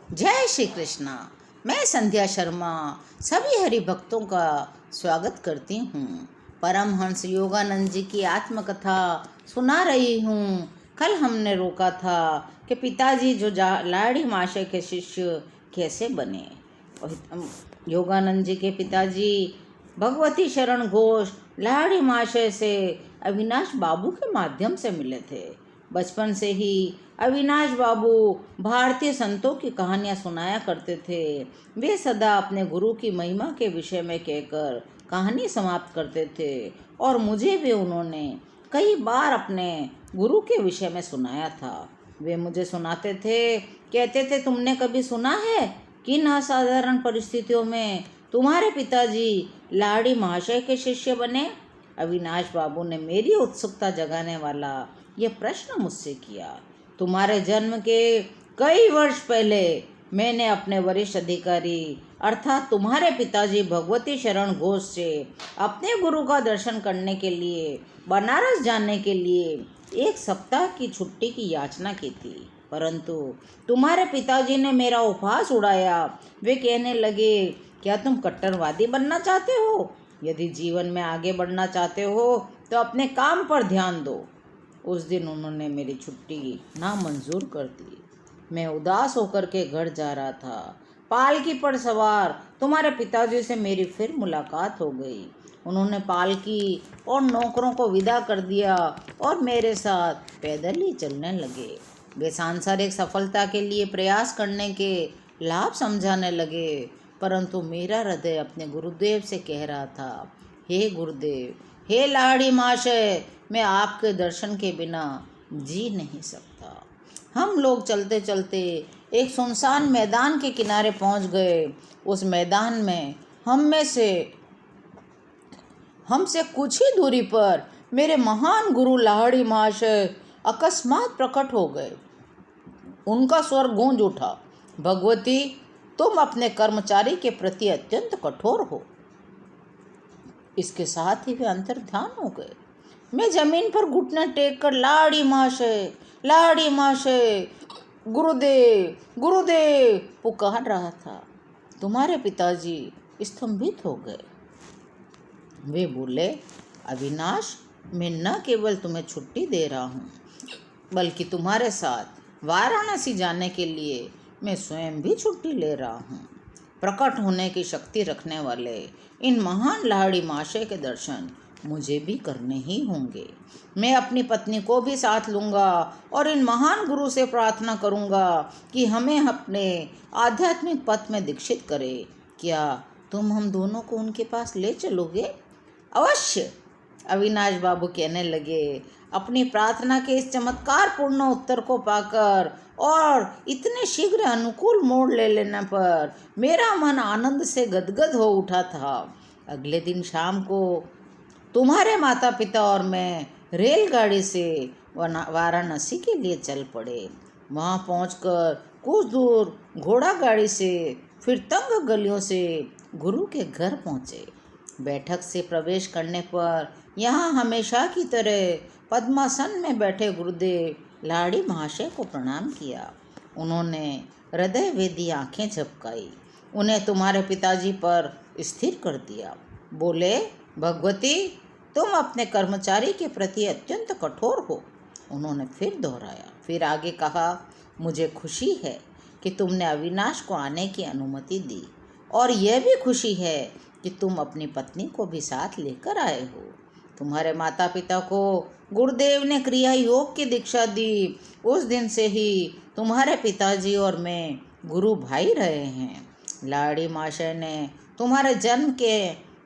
जय श्री कृष्णा। मैं संध्या शर्मा सभी हरि भक्तों का स्वागत करती हूँ। परमहंस योगानंद जी की आत्मकथा सुना रही हूँ। कल हमने रोका था कि पिताजी जो लाड़ी माशय के शिष्य कैसे बने। योगानंद जी के पिताजी भगवती शरण घोष लाड़ी माशय से अविनाश बाबू के माध्यम से मिले थे। बचपन से ही अविनाश बाबू भारतीय संतों की कहानियाँ सुनाया करते थे। वे सदा अपने गुरु की महिमा के विषय में कहकर कहानी समाप्त करते थे और मुझे भी उन्होंने कई बार अपने गुरु के विषय में सुनाया था। वे मुझे सुनाते थे, कहते थे, तुमने कभी सुना है किन असाधारण परिस्थितियों में तुम्हारे पिताजी लाड़ी महाशय के शिष्य बने? अविनाश बाबू ने मेरी उत्सुकता जगाने वाला यह प्रश्न मुझसे किया। तुम्हारे जन्म के कई वर्ष पहले मैंने अपने वरिष्ठ अधिकारी अर्थात तुम्हारे पिताजी भगवती शरण घोष से अपने गुरु का दर्शन करने के लिए बनारस जाने के लिए 1 सप्ताह की छुट्टी की याचना की थी, परंतु तुम्हारे पिताजी ने मेरा उपहास उड़ाया। वे कहने लगे, क्या तुम कट्टरवादी बनना चाहते हो? यदि जीवन में आगे बढ़ना चाहते हो तो अपने काम पर ध्यान दो। उस दिन उन्होंने मेरी छुट्टी नामंजूर कर दी। मैं उदास होकर के घर जा रहा था। पालकी पर सवार तुम्हारे पिताजी से मेरी फिर मुलाकात हो गई। उन्होंने पालकी और नौकरों को विदा कर दिया और मेरे साथ पैदल ही चलने लगे। वे सांसारिक सफलता के लिए प्रयास करने के लाभ समझाने लगे, परंतु मेरा हृदय अपने गुरुदेव से कह रहा था, हे गुरुदेव, हे लाड़ी माशय, मैं आपके दर्शन के बिना जी नहीं सकता। हम लोग चलते चलते एक सुनसान मैदान के किनारे पहुंच गए। उस मैदान में हमसे कुछ ही दूरी पर मेरे महान गुरु लाड़ी महाशय अकस्मात प्रकट हो गए। उनका स्वर गूंज उठा, भगवती, तुम अपने कर्मचारी के प्रति अत्यंत कठोर हो। इसके साथ ही वे अंतर्ध्यान हो गए। मैं जमीन पर घुटने टेक कर लाड़ी महाशय, लाड़ी महाशय, गुरुदेव, गुरुदेव पुकार रहा था। तुम्हारे पिताजी स्तंभित हो गए। वे बोले, अविनाश, मैं न केवल तुम्हें छुट्टी दे रहा हूँ, बल्कि तुम्हारे साथ वाराणसी जाने के लिए मैं स्वयं भी छुट्टी ले रहा हूँ। प्रकट होने की शक्ति रखने वाले इन महान लाड़ी महाशय के दर्शन मुझे भी करने ही होंगे। मैं अपनी पत्नी को भी साथ लूँगा और इन महान गुरु से प्रार्थना करूँगा कि हमें अपने आध्यात्मिक पथ में दीक्षित करे। क्या तुम हम दोनों को उनके पास ले चलोगे? अवश्य, अविनाश बाबू कहने लगे। अपनी प्रार्थना के इस चमत्कार पूर्ण उत्तर को पाकर और इतने शीघ्र अनुकूल मोड़ ले लेने पर मेरा मन आनंद से गदगद हो उठा था। अगले दिन शाम को तुम्हारे माता पिता और मैं रेलगाड़ी से वाराणसी के लिए चल पड़े। वहाँ पहुंचकर कुछ दूर घोड़ा गाड़ी से फिर तंग गलियों से गुरु के घर पहुँचे। बैठक से प्रवेश करने पर यहाँ हमेशा की तरह पद्मासन में बैठे गुरुदेव लाड़ी महाशय को प्रणाम किया। उन्होंने हृदय वेदी आँखें झपकाई, उन्हें तुम्हारे पिताजी पर स्थिर कर दिया। बोले, भगवती, तुम अपने कर्मचारी के प्रति अत्यंत कठोर हो। उन्होंने फिर दोहराया, फिर आगे कहा, मुझे खुशी है कि तुमने अविनाश को आने की अनुमति दी और यह भी खुशी है कि तुम अपनी पत्नी को भी साथ लेकर आए हो। तुम्हारे माता पिता को गुरुदेव ने क्रिया योग की दीक्षा दी। उस दिन से ही तुम्हारे पिताजी और मैं गुरु भाई रहे हैं। लाड़ी माशय ने तुम्हारे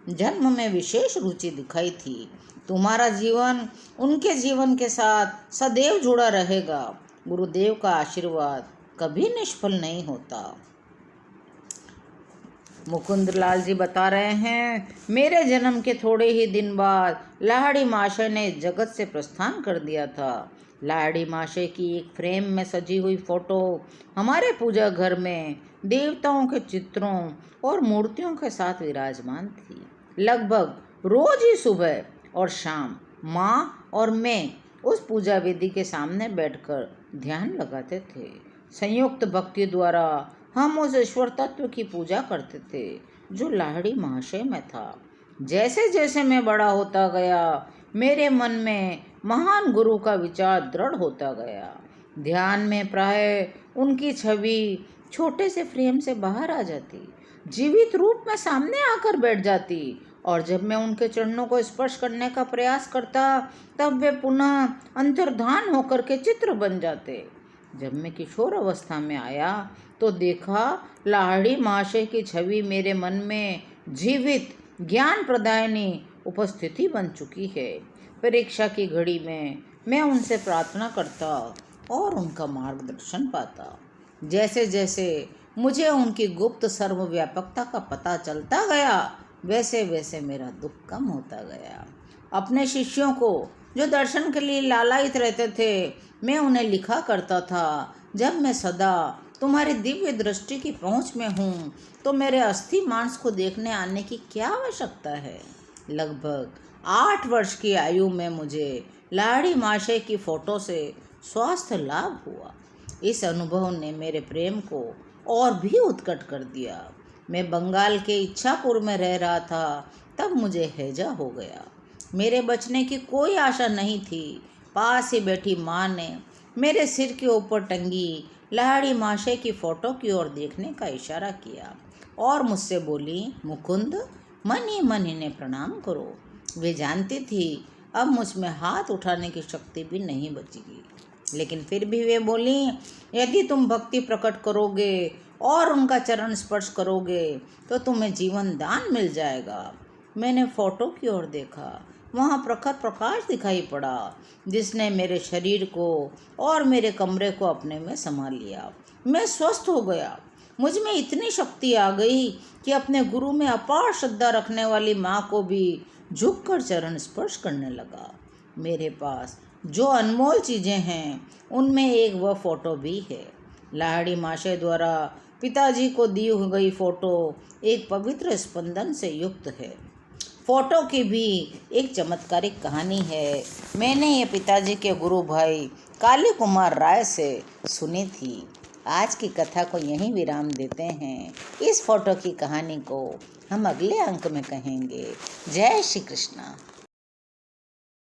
जन्म में विशेष रुचि दिखाई थी। तुम्हारा जीवन उनके जीवन के साथ सदैव जुड़ा रहेगा। गुरुदेव का आशीर्वाद कभी निष्फल नहीं होता। मुकुंदलाल जी बता रहे हैं, मेरे जन्म के थोड़े ही दिन बाद लाड़ी माशय ने जगत से प्रस्थान कर दिया था। लाड़ी माशय की एक फ्रेम में सजी हुई फोटो हमारे पूजा घर में देवताओं के चित्रों और मूर्तियों के साथ विराजमान थी। लगभग रोज ही सुबह और शाम माँ और मैं उस पूजा वेदी के सामने बैठकर ध्यान लगाते थे। संयुक्त भक्ति द्वारा हम उस ईश्वर तत्व की पूजा करते थे जो लाहिड़ी महाशय में था। जैसे जैसे मैं बड़ा होता गया, मेरे मन में महान गुरु का विचार दृढ़ होता गया। ध्यान में प्राय उनकी छवि छोटे से फ्रेम से बाहर आ जाती, जीवित रूप में सामने आकर बैठ जाती, और जब मैं उनके चरणों को स्पर्श करने का प्रयास करता तब वे पुनः अंतर्धान होकर के चित्र बन जाते। जब मैं किशोर अवस्था में आया तो देखा लाहिड़ी महाशय की छवि मेरे मन में जीवित ज्ञान प्रदायनी उपस्थिति बन चुकी है। परीक्षा की घड़ी में मैं उनसे प्रार्थना करता और उनका मार्गदर्शन पाता। जैसे जैसे मुझे उनकी गुप्त सर्वव्यापकता का पता चलता गया, वैसे वैसे मेरा दुख कम होता गया। अपने शिष्यों को जो दर्शन के लिए लालायित रहते थे, मैं उन्हें लिखा करता था, जब मैं सदा तुम्हारी दिव्य दृष्टि की पहुंच में हूँ तो मेरे अस्थि मांस को देखने आने की क्या आवश्यकता है। लगभग 8 वर्ष की आयु में मुझे लाहिड़ी महाशय की फोटो से स्वास्थ्य लाभ हुआ। इस अनुभव ने मेरे प्रेम को और भी उत्कट कर दिया। मैं बंगाल के इच्छापुर में रह रहा था, तब मुझे हैजा हो गया। मेरे बचने की कोई आशा नहीं थी। पास ही बैठी माँ ने मेरे सिर के ऊपर टंगी लाहिड़ी महाशय की फ़ोटो की ओर देखने का इशारा किया और मुझसे बोली, मुकुंद, मन ही मन इन्हें प्रणाम करो। वे जानती थी अब मुझ में हाथ उठाने की शक्ति भी नहीं बचेगी, लेकिन फिर भी वे बोली, यदि तुम भक्ति प्रकट करोगे और उनका चरण स्पर्श करोगे तो तुम्हें जीवन दान मिल जाएगा। मैंने फोटो की ओर देखा। वहाँ प्रखर प्रकाश दिखाई पड़ा जिसने मेरे शरीर को और मेरे कमरे को अपने में समा लिया। मैं स्वस्थ हो गया। मुझ में इतनी शक्ति आ गई कि अपने गुरु में अपार श्रद्धा रखने वाली माँ को भी झुककर चरण स्पर्श करने लगा। मेरे पास जो अनमोल चीज़ें हैं उनमें एक वह फ़ोटो भी है। लाहिड़ी महाशय द्वारा पिताजी को दी गई फ़ोटो एक पवित्र स्पंदन से युक्त है। फ़ोटो की भी एक चमत्कारिक कहानी है। मैंने ये पिताजी के गुरु भाई काली कुमार राय से सुनी थी। आज की कथा को यहीं विराम देते हैं। इस फ़ोटो की कहानी को हम अगले अंक में कहेंगे। जय श्री कृष्णा।